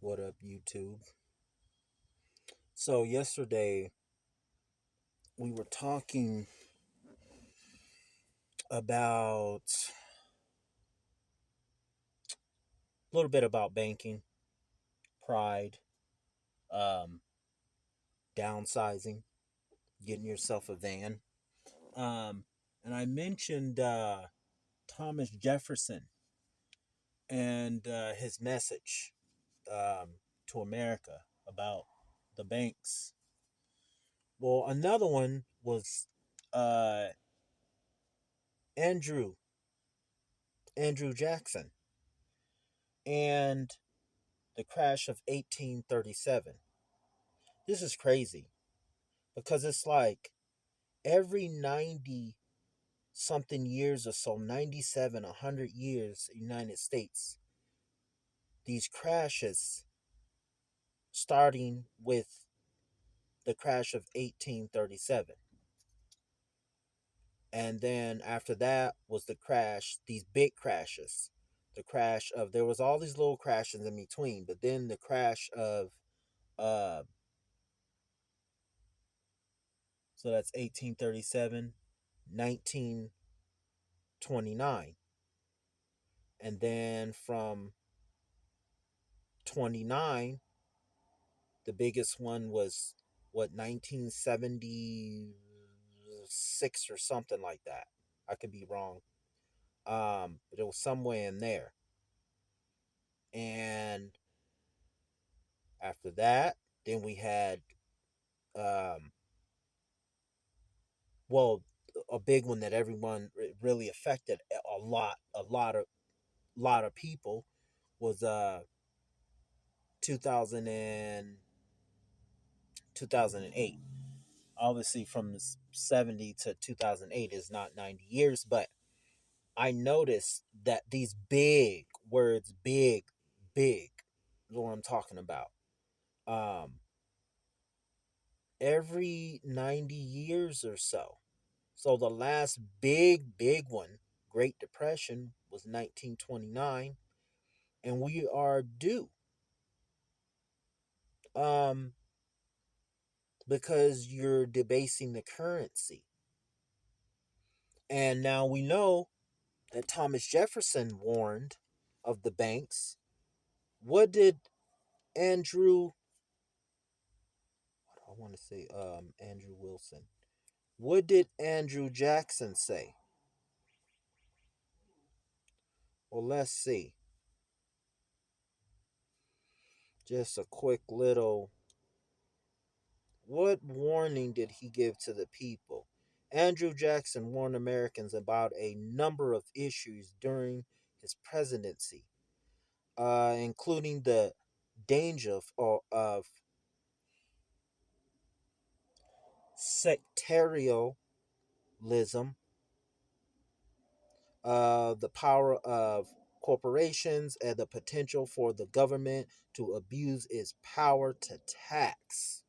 What up, YouTube? So, yesterday we were talking about a little bit about banking, pride, um, downsizing, getting yourself a van. Um, and I mentioned Thomas Jefferson and his message um, to America about the banks. Well, another one was uh, Andrew Andrew Jackson and the crash of 1837. This is crazy because it's like every 90 something years or so, 97, 100 years, United States, these crashes, starting with the crash of 1837. And then after that was the crash, these big crashes. The crash of, there was all these little crashes in between, but then the crash of, uh, so that's 1837, 1929. And then from 29, the biggest one was what, 1976 or something like that. I could be wrong. But it was somewhere in there. And after that, then we had um well, a big one that everyone really affected a lot of people was 2000 and 2008. Obviously from 70 to 2008 is not 90 years, but I noticed that these big words, big, is what I'm talking about. Um, every 90 years or so. So the last big one, Great Depression, was 1929, and we are due. Um, because you're debasing the currency. And now we know that Thomas Jefferson warned of the banks. What did Andrew, I want to say Andrew Wilson. What did Andrew Jackson say? Well, let's see. Just a quick little, what warning did he give to the people? Andrew Jackson warned Americans about a number of issues during his presidency, including the danger of sectarianism, the power of corporations, and the potential for the government to abuse its power to tax.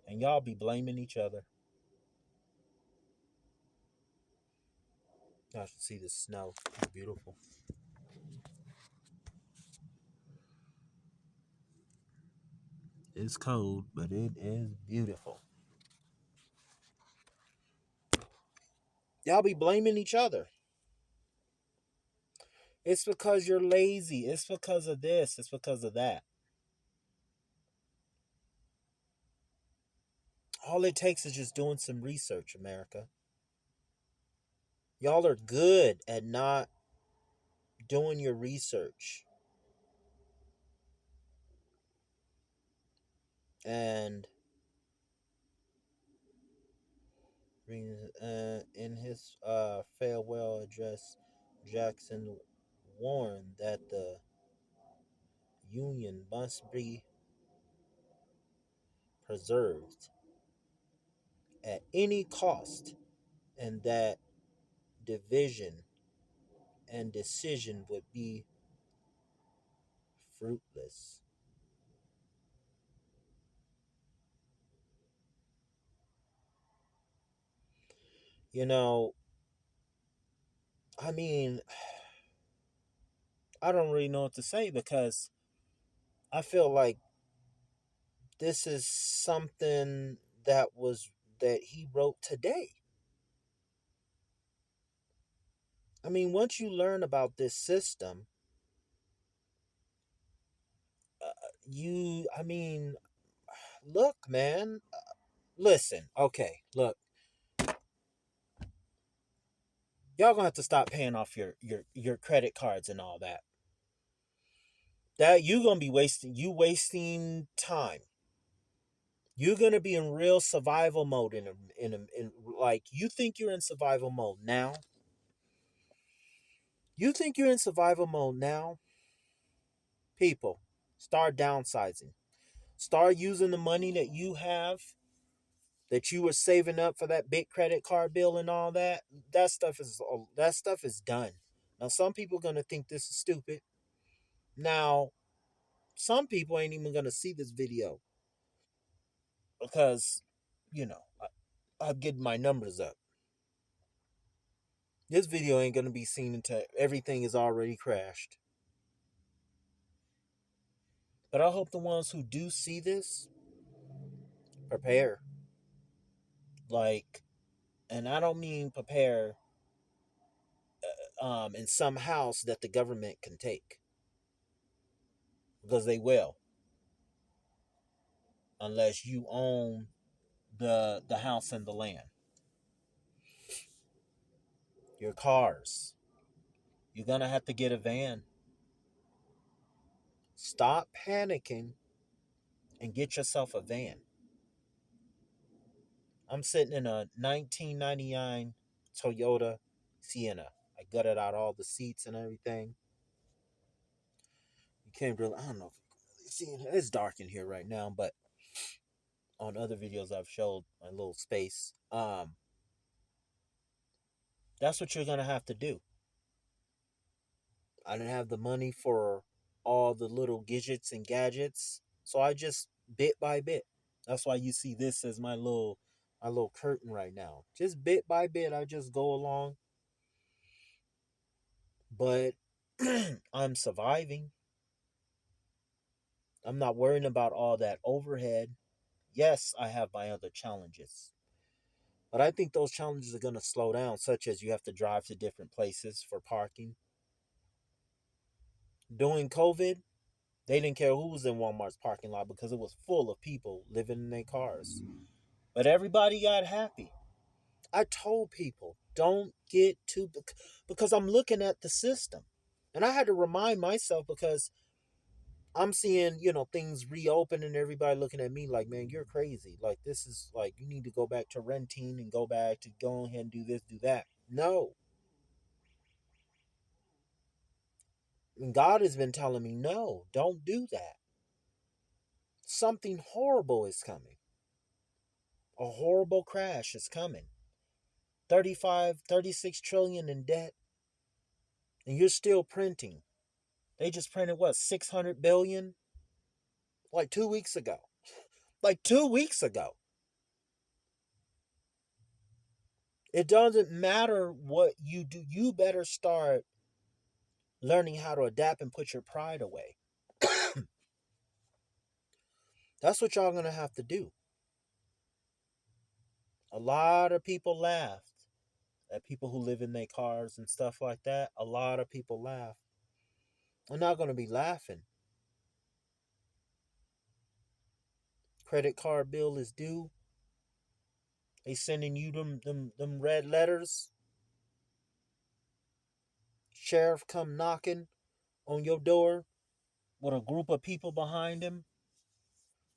And y'all be blaming each other. Y'all should see the snow. It's beautiful. It's cold, but it is beautiful. Y'all be blaming each other. It's because you're lazy. It's because of this. It's because of that. All it takes is just doing some research, America. Y'all are good at not doing your research. And in his farewell address, Jackson warned that the Union must be preserved at any cost, and that division and decision would be fruitless. You know, I mean, I don't really know what to say because I feel like this is something that he wrote today. I mean, once you learn about this system, I mean, look, man, listen, okay, look, y'all gonna have to stop paying off your credit cards and all that. That you gonna be wasting time. You're gonna be in real survival mode in like you think you're in survival mode now. You think you're in survival mode now, people. Start downsizing. Start using the money that you have that you were saving up for that big credit card bill and all that. That stuff is done. Now some people are gonna think this is stupid. Now some people ain't even gonna see this video because, I'm getting my numbers up. This video ain't gonna be seen until everything is already crashed. But I hope the ones who do see this prepare. Like, and I don't mean prepare in some house that the government can take, because they will, unless you own the house and the land. Your cars. You're gonna have to get a van. Stop panicking and get yourself a van. I'm sitting in a 1999 Toyota Sienna. I gutted out all the seats and everything. You can't really, I don't know if you can really see it. It's dark in here right now, but on other videos I've showed my little space. That's what you're gonna have to do. I didn't have the money for all the little gadgets and gadgets, so I just bit by bit. That's why you see this as my little curtain right now. Just bit by bit, I just go along, but I'm surviving. I'm not worrying about all that overhead. Yes, I have my other challenges, but I think those challenges are going to slow down, such as you have to drive to different places for parking. During COVID, they didn't care who was in Walmart's parking lot because it was full of people living in their cars. But everybody got happy. I told people, don't get too, because I'm looking at the system. And I had to remind myself because I'm seeing, things reopen and everybody looking at me like, man, you're crazy. Like, this is like, you need to go back to renting and go back to go ahead and do this, do that. No. And God has been telling me, no, don't do that. Something horrible is coming. A horrible crash is coming. 35, 36 trillion in debt. And you're still printing. They just printed what, 600 billion? Like 2 weeks ago. Like 2 weeks ago. It doesn't matter what you do. You better start learning how to adapt and put your pride away. That's what y'all gonna have to do. A lot of people laughed at people who live in their cars and stuff like that. A lot of people laugh. I'm not gonna be laughing. Credit card bill is due. They sending you them red letters. Sheriff come knocking on your door with a group of people behind him,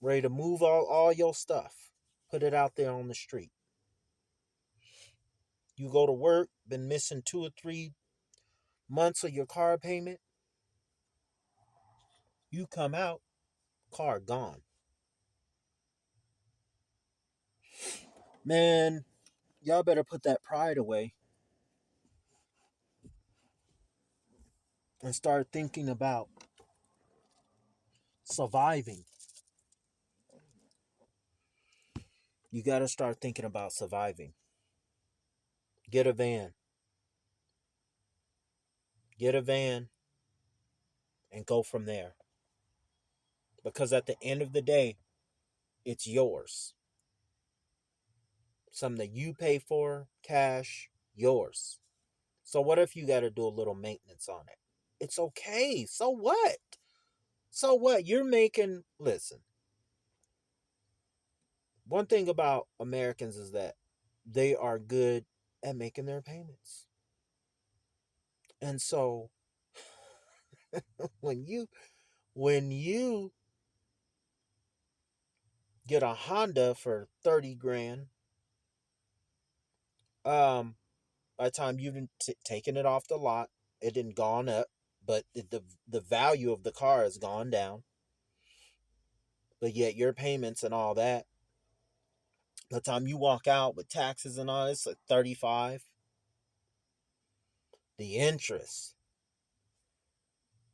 ready to move all your stuff. Put it out there on the street. You go to work, been missing 2 or 3 months of your car payment. You come out, car gone. Man, y'all better put that pride away and start thinking about surviving. You got to start thinking about surviving. Get a van. Get a van and go from there. Because at the end of the day, it's yours. Something that you pay for, cash, yours. So what if you got to do a little maintenance on it? It's okay. So what? So what? You're making, listen, one thing about Americans is that they are good at making their payments. And so when you when you get a Honda for 30 grand, um by the time you've taken it off the lot, it didn't gone up, but the value of the car has gone down. But yet your payments and all that, by the time you walk out with taxes and all, it's like 35. The interest.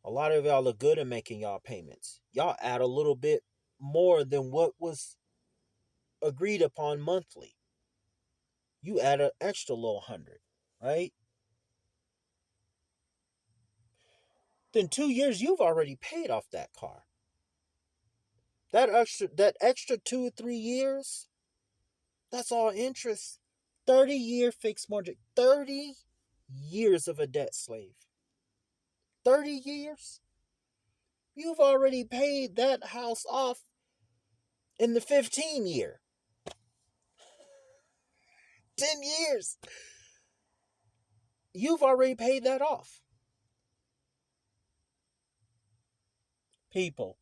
A lot of y'all are good at making y'all payments. Y'all add a little bit more than what was agreed upon monthly. You add an extra little 100, right? Then 2 years you've already paid off that car. That extra 2 or 3 years, that's all interest. 30-year fixed mortgage. 30 years of a debt slave. 30 years? You've already paid that house off in the 15 year. 10 years. You've already paid that off. People,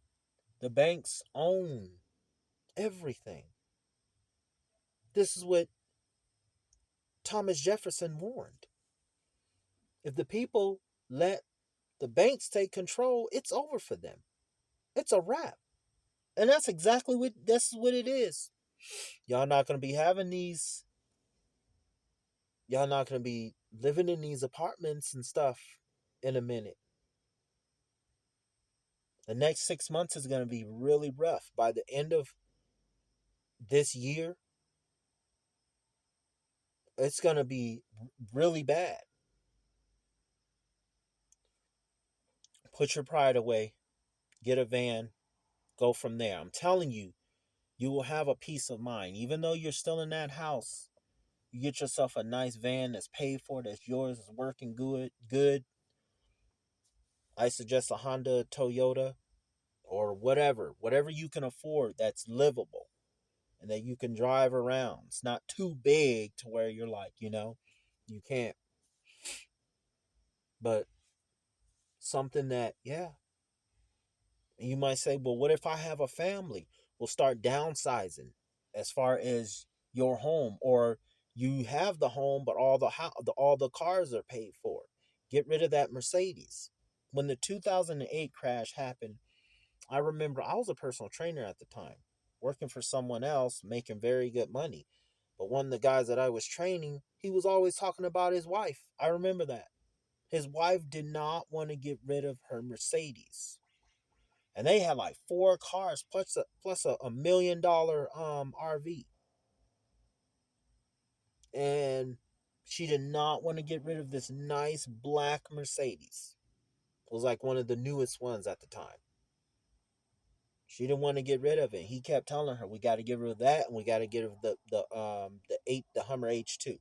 the banks own everything. This is what Thomas Jefferson warned. If the people let the banks take control, it's over for them. It's a wrap. And that's what it is. Y'all not gonna be having these y'all not gonna be living in these apartments and stuff in a minute. The next 6 months is gonna be really rough. By the end of this year, it's gonna be really bad. Put your pride away, get a van, go from there. I'm telling you, you will have a peace of mind. Even though you're still in that house, you get yourself a nice van that's paid for, that's yours, is working good. I suggest a Honda, Toyota, or whatever you can afford that's livable and that you can drive around. It's not too big to where you're like, you can't. But something that, yeah. And you might say, well, what if I have a family? We'll start downsizing as far as your home, or you have the home, but all the cars are paid for. Get rid of that Mercedes. When the 2008 crash happened, I remember I was a personal trainer at the time, working for someone else, making very good money. But one of the guys that I was training, he was always talking about his wife. I remember that. His wife did not want to get rid of her Mercedes. And they had like four cars plus a $1 million RV. And she did not want to get rid of this nice black Mercedes. It was like one of the newest ones at the time. She didn't want to get rid of it. He kept telling her, "We got to get rid of that, and we got to get rid of the Hummer H2."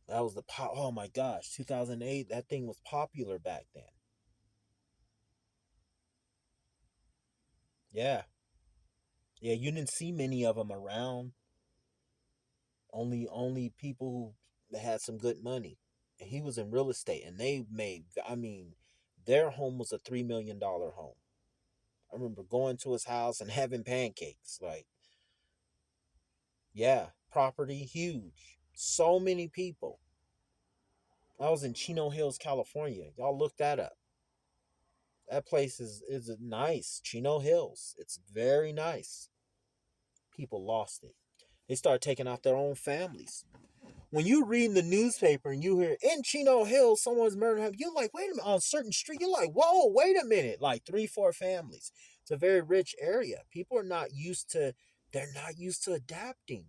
That was oh my gosh, 2008. That thing was popular back then. Yeah, yeah. You didn't see many of them around. Only people who had some good money. And he was in real estate, and they made. I mean, their home was a $3 million home. I remember going to his house and having pancakes. Like, yeah, property huge. So many people. I was in Chino Hills, California. Y'all look that up. That place is nice. Chino Hills. It's very nice. People lost it. They started taking out their own families. When you read in the newspaper and you hear in Chino Hills someone's murdered, you're like, wait a minute, on a certain street, you're like, whoa, wait a minute. Like 3, 4 families. It's a very rich area. People are not used to they're not used to adapting.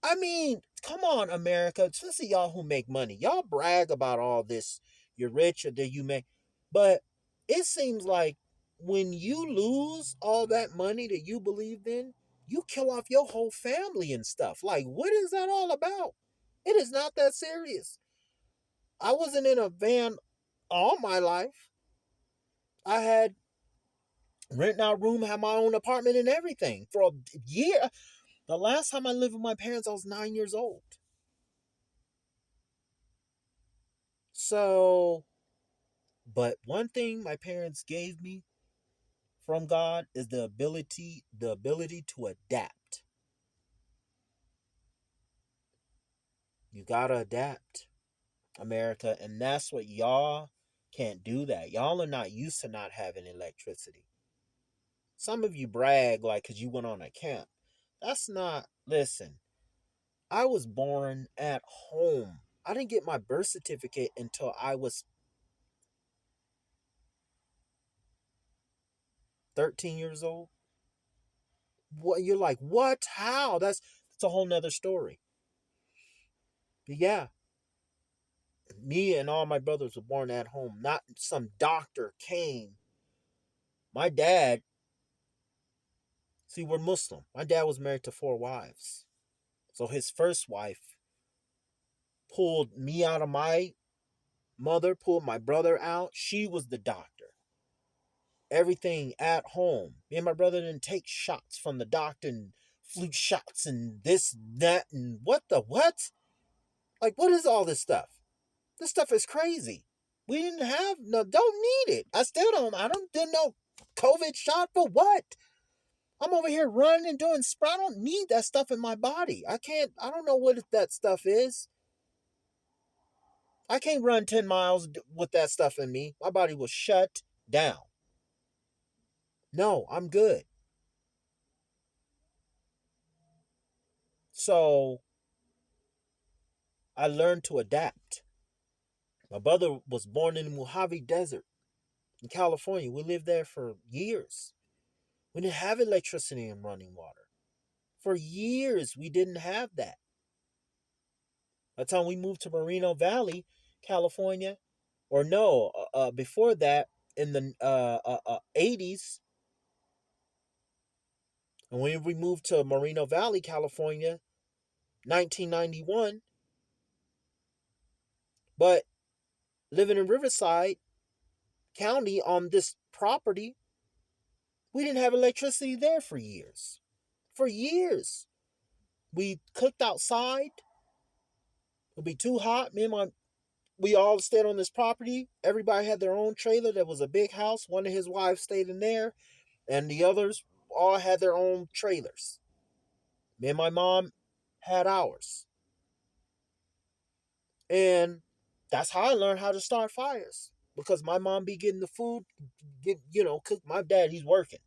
I mean, come on, America, especially y'all who make money. Y'all brag about all this, you're rich or that you may. But it seems like when you lose all that money that you believed in, you kill off your whole family and stuff. Like, what is that all about? It is not that serious. I wasn't in a van all my life. I had rent out room, had my own apartment and everything for a year. The last time I lived with my parents, I was 9 years old. So, but one thing my parents gave me from God is the ability to adapt. You gotta adapt, America, and that's what y'all can't do. That y'all are not used to not having electricity. Some of you brag like because you went on a camp. That's not. Listen, I was born at home. I didn't get my birth certificate until I was 13 years old. What, you're like, what? How? That's a whole nother story. But yeah, me and all my brothers were born at home. Not some doctor came. My dad, see, we're Muslim. My dad was married to four wives. So his first wife pulled me out of my mother, pulled my brother out. She was the doctor. Everything at home. Me and my brother didn't take shots from the doctor and flu shots and this, that, and what the what? Like, what is all this stuff? This stuff is crazy. We didn't have no, don't need it. I still don't. I don't do no COVID shot for what? I'm over here running and doing sprint. I don't need that stuff in my body. I can't. I don't know what that stuff is. I can't run 10 miles with that stuff in me. My body will shut down. No, I'm good. So I learned to adapt. My brother was born in the Mojave Desert in California. We lived there for years. We didn't have electricity and running water. For years, we didn't have that. By the time we moved to Moreno Valley, California, or no, before that, in the 80s, and when we moved to Moreno Valley, California, 1991, but living in Riverside County on this property, we didn't have electricity there for years. For years. We cooked outside. It'd be too hot. We all stayed on this property. Everybody had their own trailer. There was a big house. One of his wives stayed in there, and the others all had their own trailers. Me and my mom had ours. And that's how I learned how to start fires. Because my mom be getting the food, cook. My dad, he's working.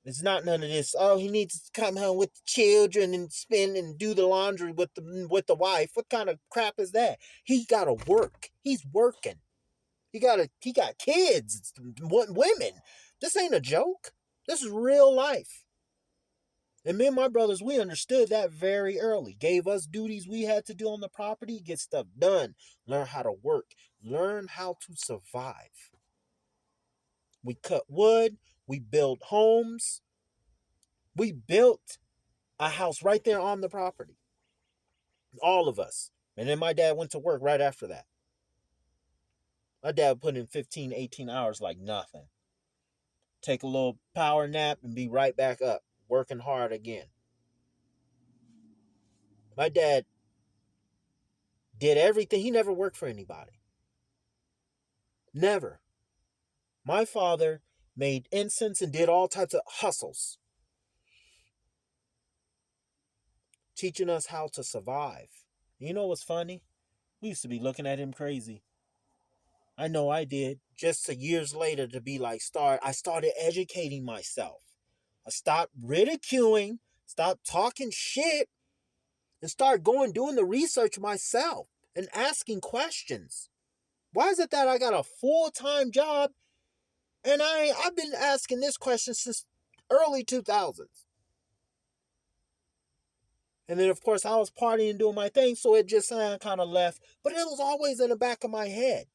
It's not none of this. Oh, he needs to come home with the children and spend and do the laundry with the wife. What kind of crap is that? He gotta work. He's working. He got kids, women. This ain't a joke. This is real life. And me and my brothers, we understood that very early. Gave us duties we had to do on the property, get stuff done, learn how to work, learn how to survive. We cut wood, we built homes, we built a house right there on the property. All of us. And then my dad went to work right after that. My dad put in 15, 18 hours like nothing. Take a little power nap and be right back up, working hard again. My dad did everything. He never worked for anybody. Never. My father made incense and did all types of hustles, teaching us how to survive. You know what's funny? We used to be looking at him crazy. I know I did. Just years later to be like, I started educating myself. I stopped ridiculing, stopped talking shit, and start doing the research myself and asking questions. Why is it that I got a full-time job and I've been asking this question since early 2000s? And then, of course, I was partying and doing my thing, so it just kind of left. But it was always in the back of my head.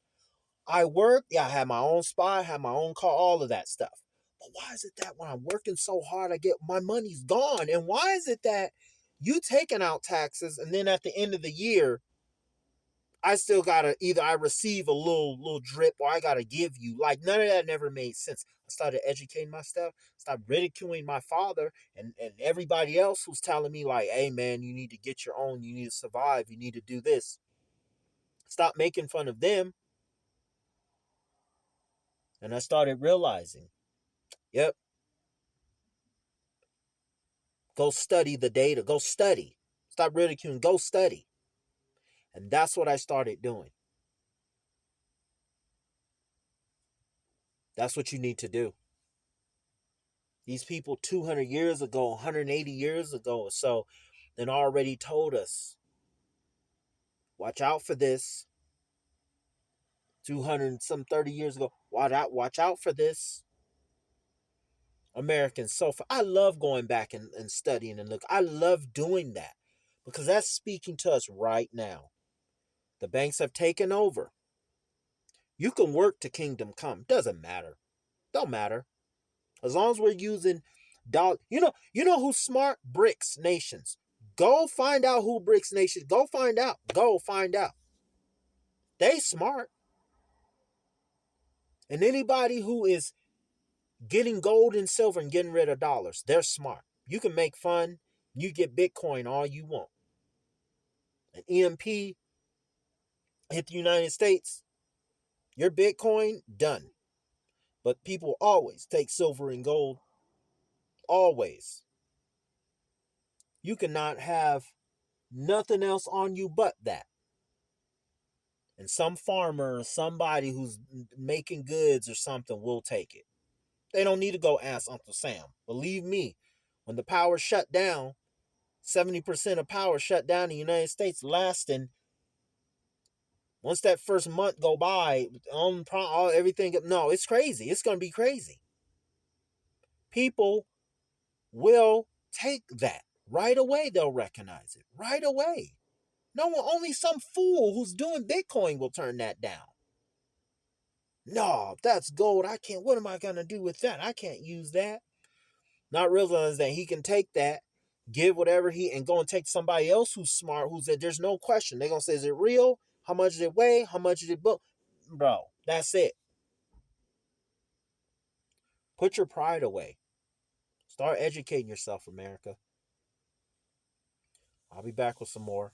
I work, yeah, I have my own spot, I have my own car, all of that stuff. But why is it that when I'm working so hard, I get my money's gone? And why is it that you taking out taxes and then at the end of the year, I still gotta either I receive a little drip or I gotta give you. Like none of that never made sense. I started educating myself, stopped ridiculing my father and everybody else who's telling me like, hey man, you need to get your own, you need to survive, you need to do this. Stop making fun of them. And I started realizing, yep, go study the data. Go study. Stop ridiculing. Go study. And that's what I started doing. That's what you need to do. These people 200 years ago, 180 years ago or so, then already told us, watch out for this. 200 some 30 years ago, watch out for this. American sofa. I love going back and studying and look. I love doing that because that's speaking to us right now. The banks have taken over. You can work to kingdom come. Doesn't matter. Don't matter. As long as we're using dollar. You know who's smart? BRICS nations. Go find out who BRICS nations. Go find out. Go find out. They smart. And anybody who is getting gold and silver and getting rid of dollars, they're smart. You can make fun. You get Bitcoin all you want. An EMP hit the United States. Your Bitcoin done. But people always take silver and gold. Always. You cannot have nothing else on you but that. And some farmer or somebody who's making goods or something will take it. They don't need to go ask Uncle Sam. Believe me, when the power shut down, 70% of power shut down in the United States lasting. Once that first month go by, everything, no, it's crazy. It's going to be crazy. People will take that right away. They'll recognize it right away. No one, only some fool who's doing Bitcoin will turn that down. No, that's gold. I can't. What am I going to do with that? I can't use that. Not realizing that he can take that, give whatever and go and take somebody else who's smart, who said there's no question. They're going to say, is it real? How much does it weigh? How much is it book? Bro, that's it. Put your pride away. Start educating yourself, America. I'll be back with some more.